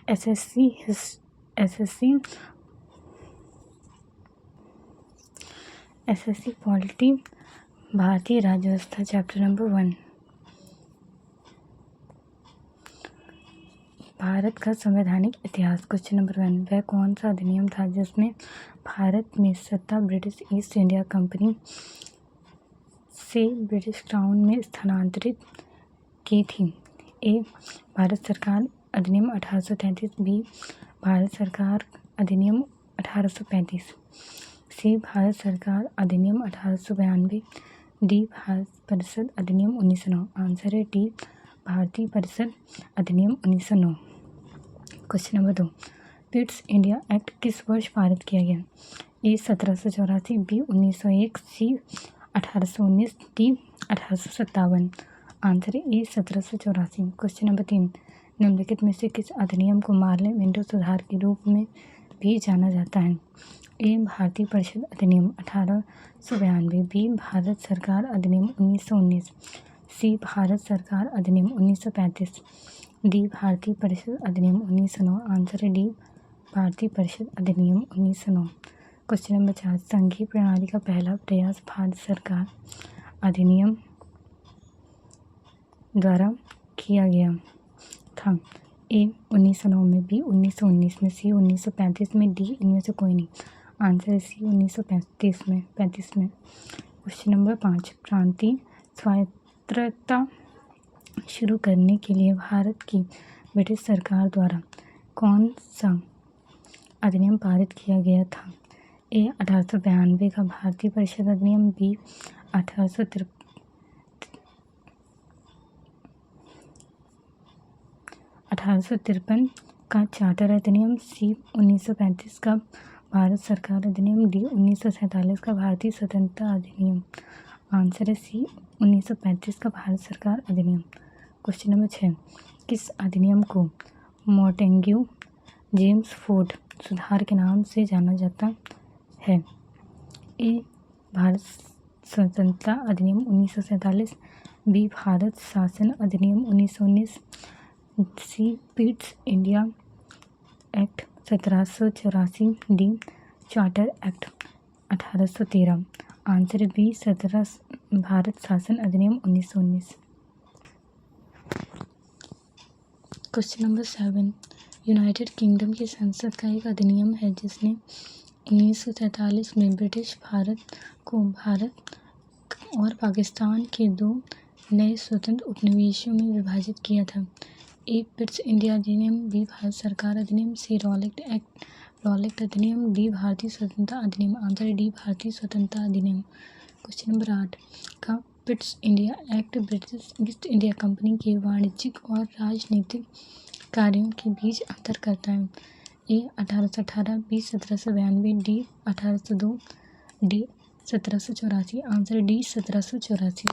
SSC polity भारतीय राज्य व्यवस्था चैप्टर नंबर 1। भारत का संवैधानिक इतिहास। क्वेश्चन नंबर 1, वह कौन सा अधिनियम था जिसमें भारत में सत्ता ब्रिटिश ईस्ट इंडिया कंपनी से ब्रिटिश क्राउन में स्थानांतरित की थी? ए. भारत सरकार अधिनियम 1833। बी. भारत सरकार अधिनियम 1835। सी. भारत सरकार अधिनियम 1892। डी. भारत परिषद अधिनियम 1909। आंसर है डी. भारतीय परिषद अधिनियम 1909। क्वेश्चन नंबर 2, पिट्स इंडिया एक्ट किस वर्ष पारित किया गया? ए. 1784। बी. 1901। सी. 1819। डी. 1857। आंसर है ए. 1784। क्वेश्चन नंबर 3, निम्नलिखित में से किस अधिनियम को मार्ले विंडो सुधार के रूप में भी जाना जाता है? ए. भारतीय परिषद अधिनियम 1892। बी. भारत सरकार अधिनियम 1919। सी. भारत सरकार अधिनियम 1935। डी. भारतीय परिषद अधिनियम 1909। आंसर है डी. भारतीय परिषद अधिनियम 1909। क्वेश्चन नंबर 4, संघीय प्रणाली का पहला प्रयास भारत सरकार अधिनियम द्वारा किया गया था? ए. 1909 में। बी. 1919 में। सी. 1935 में। डी. इनमें से कोई नहीं। आंसर है सी. 1935 में। क्वेश्चन नंबर 5, प्रांतीय स्वायत्तता शुरू करने के लिए भारत की ब्रिटिश सरकार द्वारा कौन सा अधिनियम पारित किया गया था? ए. 1892 का भारतीय परिषद अधिनियम। बी. 1853 का चार्टर अधिनियम। सी. 1935 का भारत सरकार अधिनियम। डी. 1947 का भारतीय स्वतंत्रता अधिनियम। आंसर है सी. 1935 का भारत सरकार अधिनियम। क्वेश्चन नंबर 6, किस अधिनियम को मोंटेग्यू जेम्स फोर्ड सुधार के नाम से जाना जाता है? ए. भारत स्वतंत्रता अधिनियम 1947। बी. भारत शासन अधिनियम 1919। C. Pitt's India Act 1784। D. Charter act 1813। Answer B. भारत शासन अधिनियम 1919। क्वेश्चन नंबर 7, यूनाइटेड किंगडम की संसद का एक अधिनियम है जिसने 1947 में ब्रिटिश भारत को भारत और पाकिस्तान के 2 नए स्वतंत्र उपनिवेशों में विभाजित किया था। ए. पिट्स इंडिया अधिनियम। बी. भारत सरकार अधिनियम। सी. रॉलेट अधिनियम। डी. भारतीय स्वतंत्रता अधिनियम। Answer D. भारतीय स्वतंत्रता अधिनियम। क्वेश्चन नंबर 8 का पिट्स India act British east India company के वाणिज्यिक और राजनीतिक कार्यों के बीच अंतर करता है? A. 1818। B. 1792। D. 1802। D. 1784। Answer D. 1784।